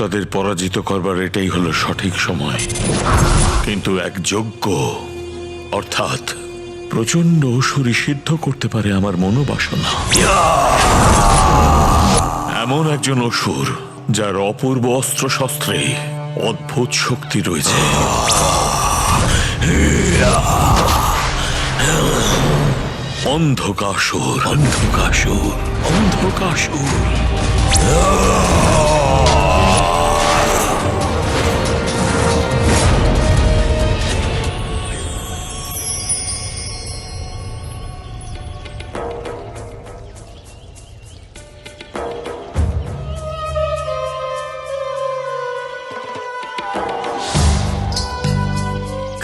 দেবতাদের পরাজিত করবার এটাই হলো সঠিক সময়। কিন্তু এক যজ্ঞ অর্থাৎ প্রচন্ড অসুরই সিদ্ধ করতে পারে আমার মনোবাসনা। এমন একজন অসুর যার অপূর্ব অস্ত্র শস্ত্রে অদ্ভুত শক্তি রয়েছে। অন্ধকাসুর, অন্ধকাসুর, অন্ধকাসুর।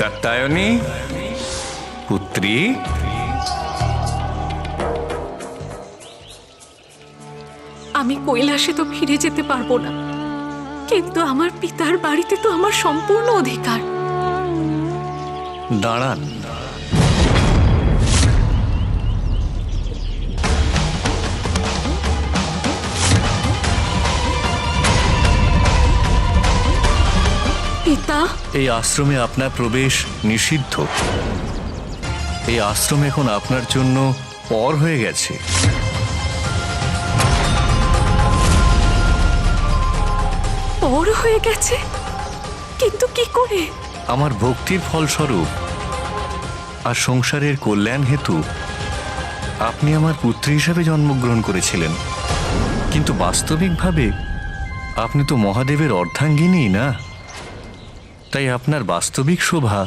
কাত্যায়নী পুত্রী, আমি কৈলাসে তো ফিরে যেতে পারবো না, কিন্তু আমার পিতার বাড়িতে তো আমার সম্পূর্ণ অধিকার। দাঁড়ান। পিতা, এই আশ্রমে আপনার প্রবেশ নিষিদ্ধ। এই আশ্রম এখন আপনার জন্য পর হয়ে গেছে। পর হয়ে গেছে? কিন্তু কি করে? আমার ভক্তির ফলস্বরূপ আর সংসারের কল্যাণ হেতু আপনি আমার পুত্রী হিসাবে জন্মগ্রহণ করেছিলেন, কিন্তু বাস্তবিকভাবে আপনি তো মহাদেবের অর্ধাঙ্গিনী না। তাই আপনার বাস্তবিক শোভা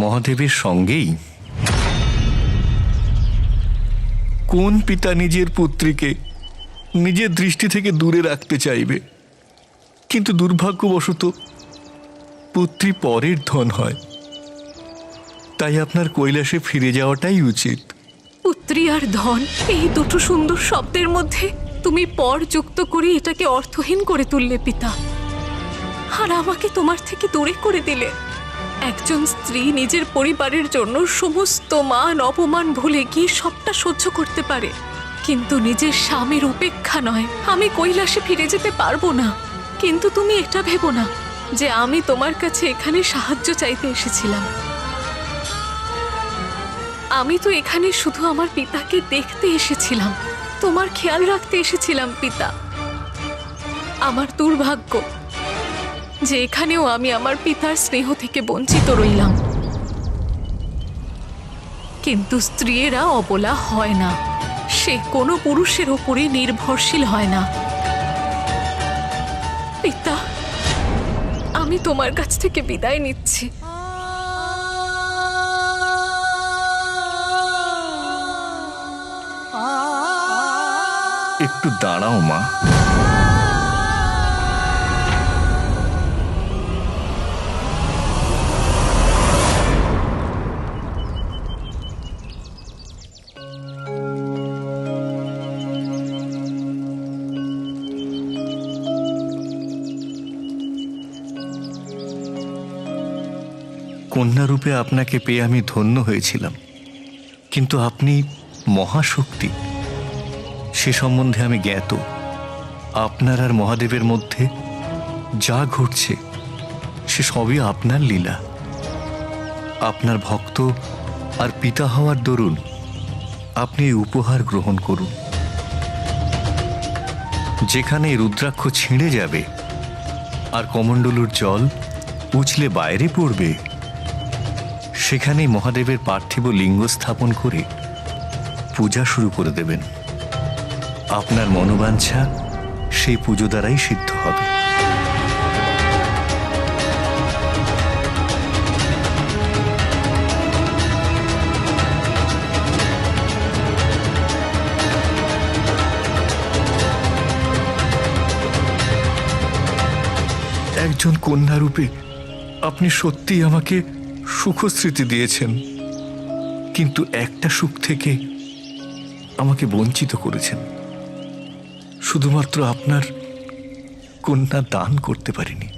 মহাদেবের সঙ্গেই। কোন পিতা নিজের পুত্রীকে নিজের দৃষ্টি থেকে দূরে রাখতে চাইবে? কিন্তু দুর্ভাগ্যবশত পুত্রী পরের ধন হয়। তাই আপনার কৈলাসে ফিরে যাওয়াটাই উচিত। পুত্রী আর ধন, এই দুটো সুন্দর শব্দের মধ্যে তুমি পর যুক্ত করে এটাকে অর্থহীন করে তুললে পিতা, আর আমাকে তোমার থেকে দূরে করে দিলে। একজন স্ত্রী নিজের পরিবারের জন্য সমস্ত মান অপমান ভুলে গিয়ে সবটা সহ্য করতে পারে, কিন্তু নিজের স্বামীর উপেক্ষা নয়। আমি কৈলাসে ফিরে যেতে পারবো না, কিন্তু তুমি এটা ভেবো না যে আমি তোমার কাছে এখানে সাহায্য চাইতে এসেছিলাম। আমি তো এখানে শুধু আমার পিতাকে দেখতে এসেছিলাম, তোমার খেয়াল রাখতে এসেছিলাম পিতা। আমার দুর্ভাগ্য যে এখানেও আমি আমার পিতার স্নেহ থেকে বঞ্চিত রইলাম। কিন্তু স্ত্রীরা অবলা হয় না, সে কোনো পুরুষের ওপরে নির্ভরশীল হয় না। পিতা, আমি তোমার কাছ থেকে বিদায় নিচ্ছি। একটু দাঁড়াও মা। কন্যারূপে আপনাকে পেয়ে আমি ধন্য হয়েছিলাম, কিন্তু আপনি মহাশক্তি সে সম্বন্ধে আমি জ্ঞাত। আপনার আর মহাদেবের মধ্যে যা ঘটছে সে সবই আপনার লীলা। আপনার ভক্ত আর পিতা হওয়ার দরুন আপনি এই উপহার গ্রহণ করুন। যেখানে রুদ্রাক্ষ ছিঁড়ে যাবে আর কমণ্ডলুর জল উছলে বাইরে পড়বে, সেখানেই মহাদেবের পার্থিব লিঙ্গ স্থাপন করে পূজা শুরু করে দেবেন। আপনার মনোবাঞ্ছা সেই পুজো দ্বারাই সিদ্ধ হবে। একজন কন্যারূপে আপনি সত্যিই আমাকে সুখস্মৃতি দিয়েছেন, কিন্তু একটা সুখ থেকে আমাকে বঞ্চিত করেছেন। শুধুমাত্র আপনার কন্যা দান করতে পারিনি।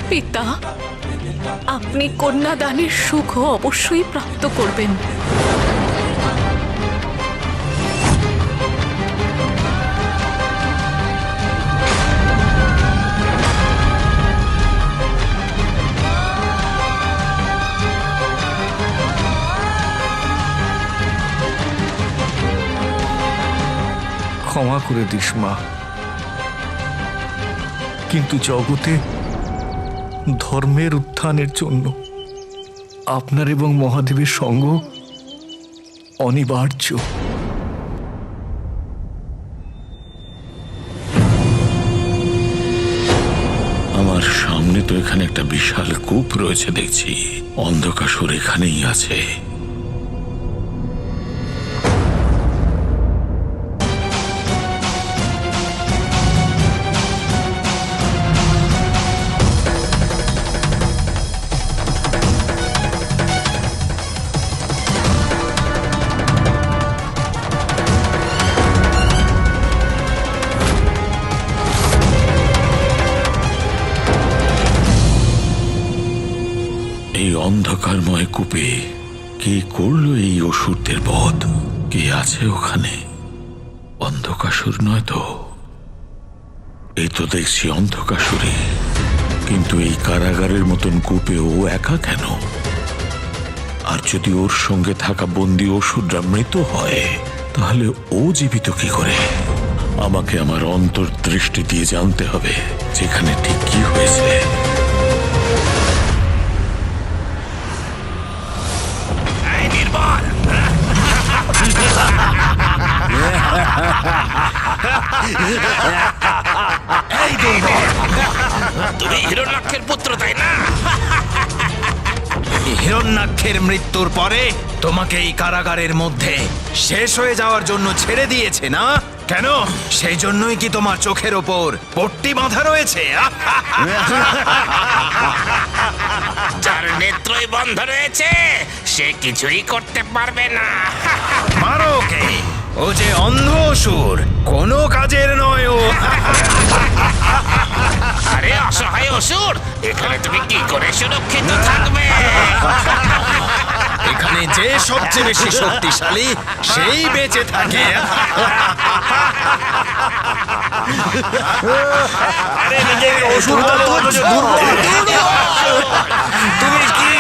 পিতা, আপনি কন্যাদানের সুখ অবশ্যই প্রাপ্ত করবেন। ক্ষমা করে দিস মা, কিন্তু জগতে ধর্মের উত্থানের জন্য আপনার এবং মহাদেবের সঙ্গ অনিবার্য। আমার সামনে তো এখানে একটা বিশাল কূপ রয়েছে দেখছি। অন্ধকাসুর এখানেই আছে। এই অন্ধকারময় কূপে কে করলো এই অসুরদের বধ? কে আছে ওখানে? অন্ধকাসুর নয় তো? এই তো দেখছি অন্ধকাসুরই, কিন্তু এই কারাগারের মতন কূপে ও একা কেন? আর যদি ওর সঙ্গে থাকা বন্দী অসুররা মৃত হয়, তাহলে ও জীবিত কি করে? আমাকে আমার অন্তর্দৃষ্টি দিয়ে জানতে হবে যেখানে ঠিক কি হয়েছে। তুমি হিরণ্যাক্ষের পুত্র, তাই না? হিরণ্যাক্ষের মৃত্যুর পরে তোমাকে এই কারাগারের মধ্যে শেষ হয়ে যাওয়ার জন্য ছেড়ে দিয়েছে না? কেন? সেই জন্যই কি তোমার চোখের ওপর পট্টি বাঁধা রয়েছে? যার নেত্রই বন্ধ রয়েছে সে কিছুই করতে পারবে না। মারো ওকে, ও যে অন্ধ অসুর, কোনো কাজের নয় ও। আরে অসহায় অসুর, এখানে তুমি কি করে সুরক্ষিত থাকবে? এখানে যে সবচেয়ে বেশি শক্তিশালী সেই বেঁচে থাকে। আরে নিজেকে অসুর বলো, তুমি কি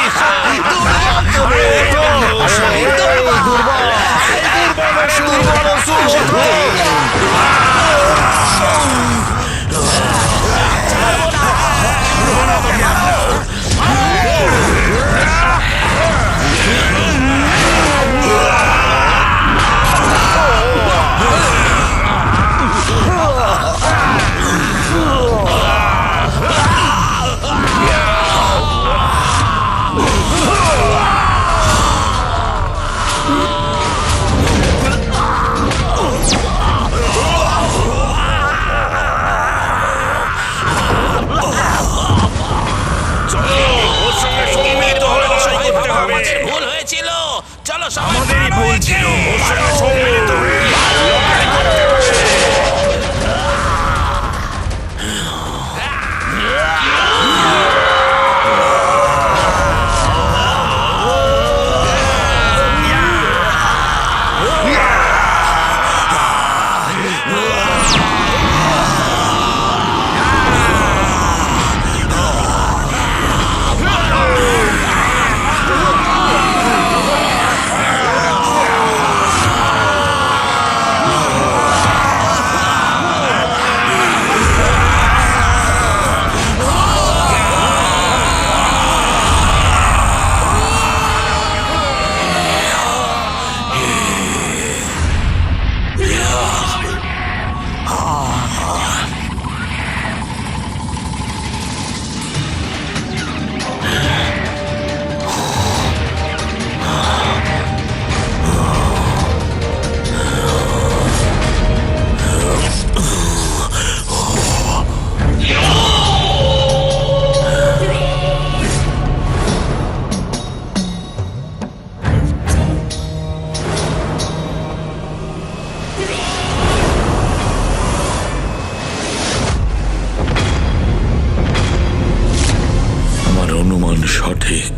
সঠিক,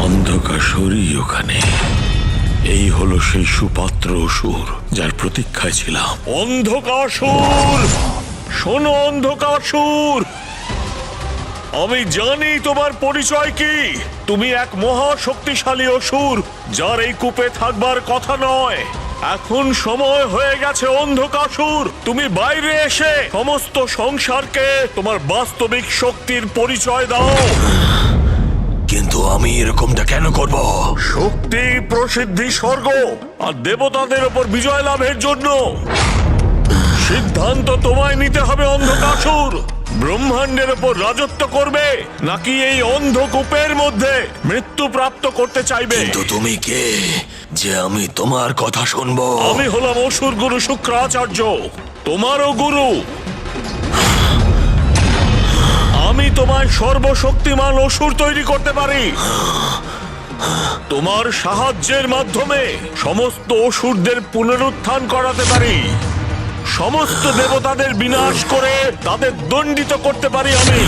অন্ধকাসুরই ওখানে। এই হলো সেই সুপাত্র অসুর যার প্রতীক্ষায় ছিলাম। অন্ধকাসুর, শোনো অন্ধকাসুর, আমি জানি তোমার পরিচয় কি। তুমি এক মহা শক্তিশালী অসুর যার এই কূপে থাকবার কথা নয়। এখন সময় হয়ে গেছে অন্ধকাসুর, তুমি বাইরে এসে সমস্ত সংসারকে তোমার বাস্তবিক শক্তির পরিচয় দাও। কিন্তু আমি এরকমটা কেন করব? শক্তি, প্রসিদ্ধি, স্বর্গ আর দেবতাদের ওপর বিজয় লাভের জন্য। সিদ্ধান্ত তোমায় নিতে হবে অন্ধকাসুর। ব্রহ্মাণ্ডের ওপর রাজত্ব করবে নাকি এই অন্ধকূপের মধ্যে মৃত্যু প্রাপ্ত করতে চাইবে? কিন্তু তুমি কে যে আমি তোমার কথা শুনবো? আমি হলাম অসুর গুরু শুক্রাচার্য, তোমারও গুরু। আমি তোমায় সর্বশক্তিমান অসুর তৈরি করতে পারি। তোমার সাহায্যের মাধ্যমে সমস্ত অসুরদের পুনরুত্থান করাতে পারি। সমস্ত দেবতাদের বিনাশ করে তাদের দণ্ডিত করতে পারি আমি।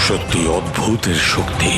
সত্যি অদ্ভুতের শক্তি।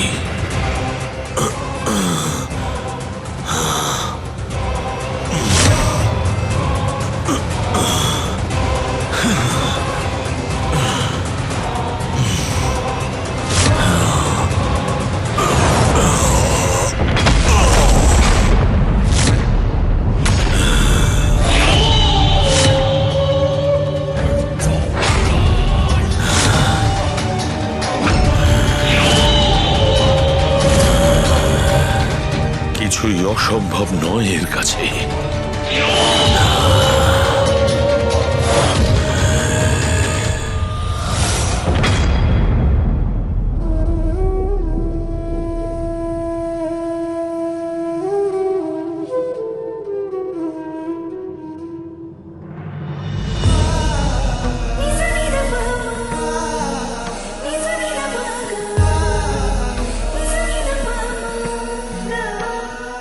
কিছুই অসম্ভব নয় এর কাছে।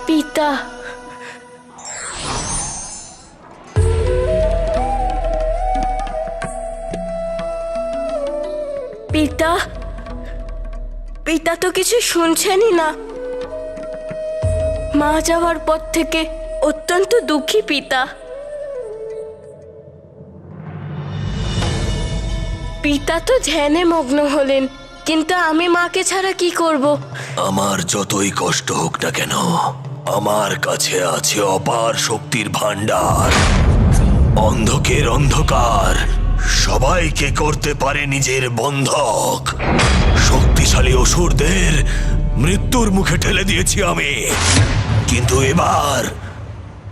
পিতা, পিতা, পিতা তো কিছু শুনছেনই না। মা যাওয়ার পর থেকে অত্যন্ত দুঃখী পিতা। পিতা তো ধ্যানে মগ্ন হলেন, কিন্তু আমি মাকে ছাড়া কি করব? আমার যতই কষ্ট হোক না কেন, আমার কাছে আছে অপার শক্তির ভান্ডার। অন্ধকের অন্ধকার সবাইকে করতে পারে নিজের বন্ধক। শক্তিশালী অসুরদের মৃত্যুর মুখে ঠেলে দিয়েছি আমি, কিন্তু এবার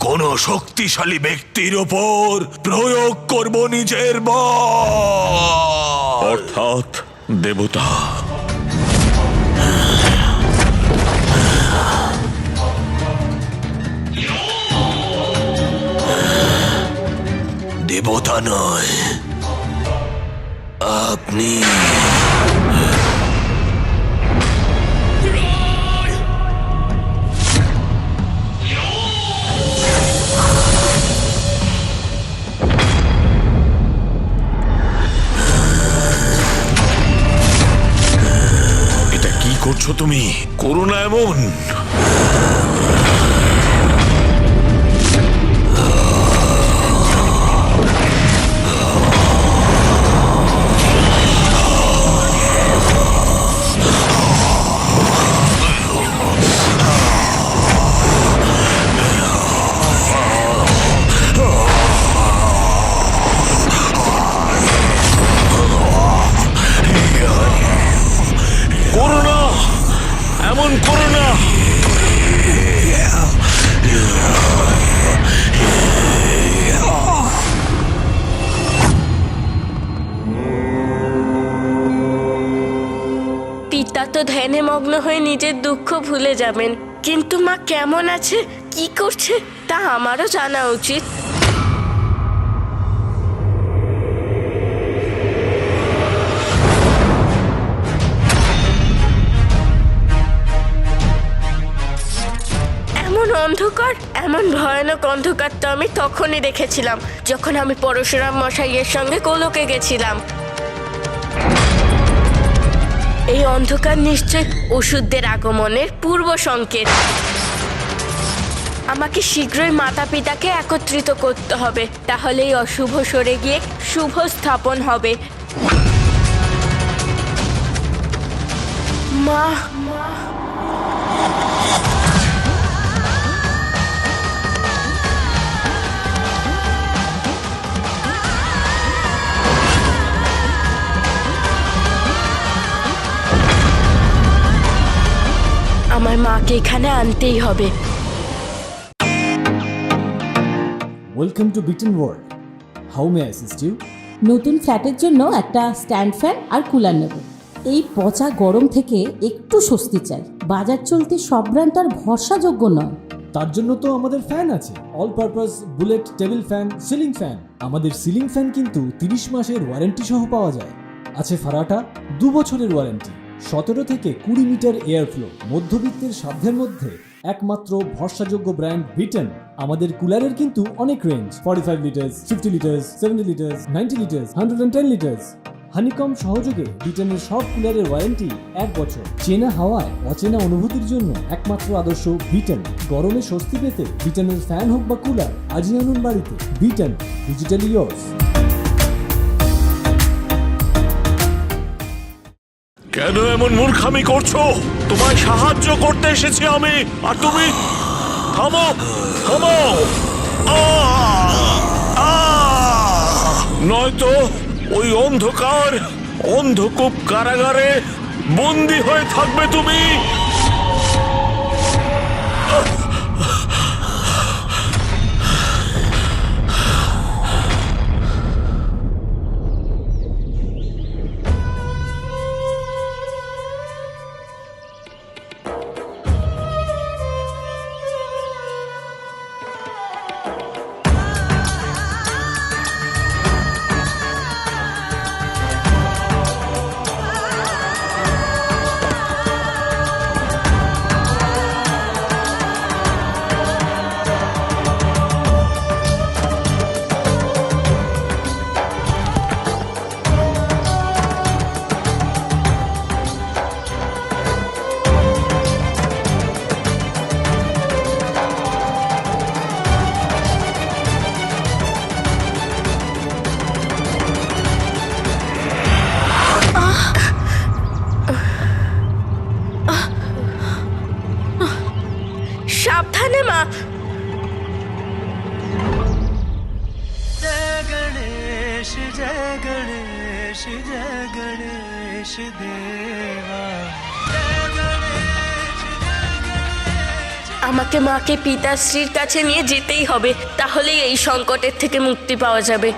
কোন শক্তিশালী ব্যক্তির ওপর প্রয়োগ করব নিজের বল। অর্থাৎ দেবতা। দেবতা নয়, আপনি। এটা কি করছো তুমি? করো না এমন। করো না, এমন করো না। পিতা তো ধ্যানে মগ্ন হয়ে নিজের দুঃখ ভুলে যাবেন, কিন্তু মা কেমন আছে, কি করছে তা আমারও জানা উচিত। এমন অন্ধকার, এমন ভয়ানক অন্ধকার তো আমি তখনই দেখেছিলাম যখন আমি পরশুরাম মশাইয়ের সঙ্গে গোলকে গেছিলাম। এই অন্ধকার নিশ্চয় অসুরদের আগমনের পূর্ব সংকেত। আমাকে শীঘ্রই মাতা পিতাকে একত্রিত করতে হবে, তাহলেই অশুভ সরে গিয়ে শুভ স্থাপন হবে। মা, আমার মাকে এখানে আনতেই হবে। Welcome to Bitten world. How may I assist you? নতুন ফ্ল্যাটের জন্য একটা স্ট্যান্ড ফ্যান আর কুলার নেব। এই পচা গরম থেকে একটু স্বস্তি চাই। বাজার চলতে সব ব্র্যান্ড আর ভরসাযোগ্য নয়। তার জন্য তো আমাদের ফ্যান আছে, all purpose bullet table fan, ceiling fan. আমাদের সিলিং ফ্যান কিন্তু 30 মাসের ওয়ারেন্টি সহ পাওয়া যায়। আছে ফারাটা 2 বছরের ওয়ারেন্টি, 17 থেকে 20 মিটার এয়ার ফ্লো, মধ্যবিত্তের সাধ্যের মধ্যে একমাত্র ভরসাযোগ্য ব্র্যান্ড বিটেন। আমাদের কুলারের কিন্তু অনেক range, 45 litres, 50 litres, 70 litres, 90 litres, 110 litres. Honeycomb সহযোগে বিটেনের সব কুলারের ওয়ারেন্টি 1 বছর। চেনা হাওয়ায় অচেনা অনুভূতির জন্য একমাত্র আদর্শ বিটেন। গরমে স্বস্তি পেতে বিটেনের ফ্যান হোক বা কুলার, আজই আনুন বাড়িতে। Beaten, digitally years. কেন এমন মূর্খামি করছো? তোমায় সাহায্য করতে এসেছি আমি, আর তুমি থামো, থামো। নয়তো ওই অন্ধকার অন্ধকূপ কারাগারে বন্দী হয়ে থাকবে তুমি। সাবধানে মা। जय गणेश जय गणेश जय गणेश देवा। আমাকে মাকে পিতাশ্রীর কাছে নিয়ে যেতেই হবে, তাহলেই এই সংকটের থেকে মুক্তি পাওয়া যাবে।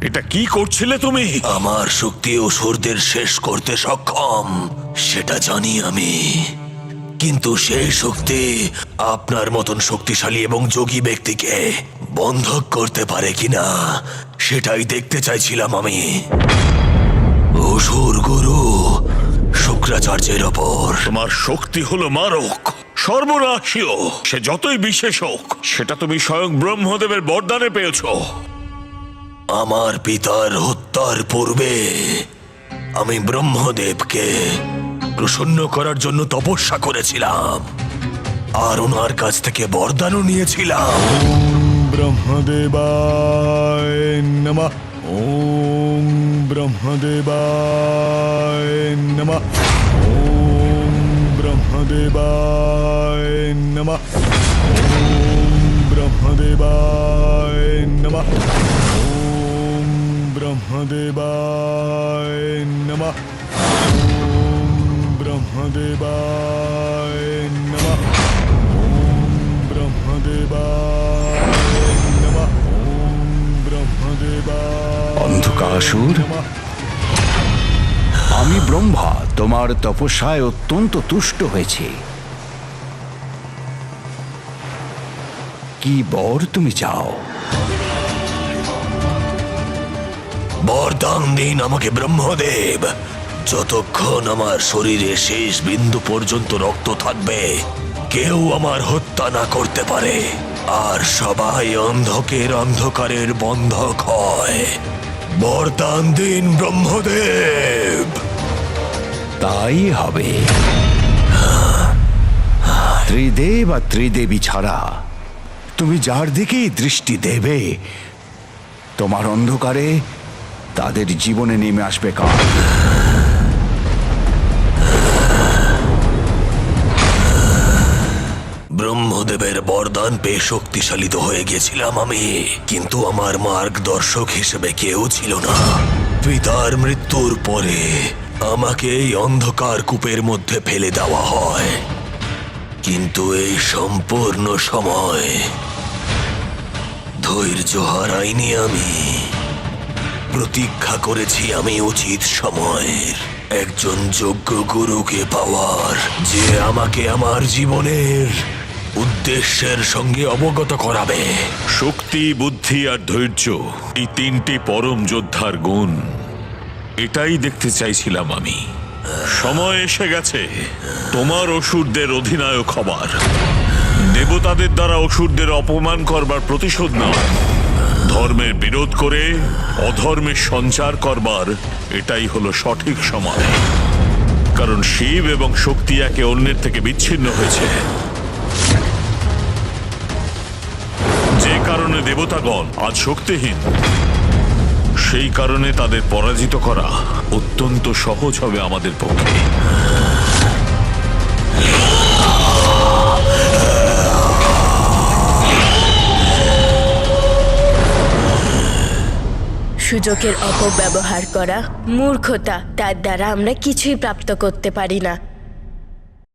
এটা কি করছিলে তুমি? আমার শক্তি অসুরদের শেষ করতে সক্ষম, সেটা জানি আমি। কিন্তু সেই শক্তি আপনার মতন শক্তিশালী এবং যোগী ব্যক্তিকে বন্ধক করতে পারে কিনা সেটাই দেখতে চাইছিলাম আমি। অসুর গুরু শুক্রাচার্যের ওপর তোমার শক্তি হলো মারক, সর্বনাশীয়। সে যতই বিশেষ হোক, সেটা তুমি স্বয়ং ব্রহ্মদেবের বরদানে পেয়েছো। আমার পিতার হত্যার পূর্বে আমি ব্রহ্মদেবকে প্রসন্ন করার জন্য তপস্যা করেছিলাম, আর ওনার কাছ থেকে বরদানও নিয়েছিলাম। ব্রহ্মদেবায় নমঃ। ওম ব্রহ্মদেবায় নমঃ। ওম ব্রহ্মদেবায় নমঃ। ওম ব্রহ্মদেবায় নমঃ। ওম ব্রহ্মদেবায় নমঃ। ওম ব্রহ্মদেবায় নমঃ। ওম ব্রহ্মদেবায় নমঃ। ওম ব্রহ্মদেবায়। অন্ধকাসুর, আমি ব্রহ্মা তোমার তপস্যায় অত্যন্ত তুষ্ট হয়েছি। কি বর তুমি চাও? বরদান দিন আমাকে ব্রহ্মদেব। যতক্ষণ আমার শরীরে শেষ বিন্দু পর্যন্ত রক্ত থাকবে, কেউ আমার হত্যা না করতে পারে, আর সবাই অন্ধকারের বন্ধক হয়। বরদান দিন ব্রহ্মদেব। তাই হবে। ত্রিদেব আর ত্রিদেবী ছাড়া তুমি যার দিকেই দৃষ্টি দেবে, তোমার অন্ধকারে তাদের জীবনে নেমে আসবে কাল। ব্রহ্মদেবের বরদান পেয়ে শক্তিশালী তো হয়ে গেছিলাম আমি, কিন্তু আমার মার্গদর্শক হিসেবে কেউ ছিল না। পিতার মৃত্যুর পরে আমাকে এই অন্ধকার কূপের মধ্যে ফেলে দেওয়া হয়, কিন্তু এই সম্পূর্ণ সময় ধৈর্য হারাইনি আমি। প্রতীক্ষা করেছি আমি উচিত সময়ের, একজন যোগ্য গুরুকে পাওয়ার, যে আমাকে আমার জীবনের উদ্দেশ্যের সঙ্গে অবগত করাবে। শক্তি, বুদ্ধি আর ধৈর্য, এই তিনটি পরম যোদ্ধার গুণ, এটাই দেখতে চাইছিলাম আমি। সময় এসে গেছে তোমার অসুরদের অধিনায়ক হবার, দেবতাদের দ্বারা অসুরদের অপমান করবার প্রতিশোধ নাও, ধর্মের বিরোধ করে অধর্মের সঞ্চার করবার এটাই হলো সঠিক সময়। কারণ শিব এবং শক্তি একে অন্যের থেকে বিচ্ছিন্ন হয়েছে, যে কারণে দেবতাগণ আজ শক্তিহীন। সেই কারণে তাদের পরাজিত করা অত্যন্ত সহজ হবে আমাদের পক্ষে। সুযোগের অপব্যবহার করা মূর্খতা, তার দ্বারা আমরা কিছুই প্রাপ্ত করতে পারি না।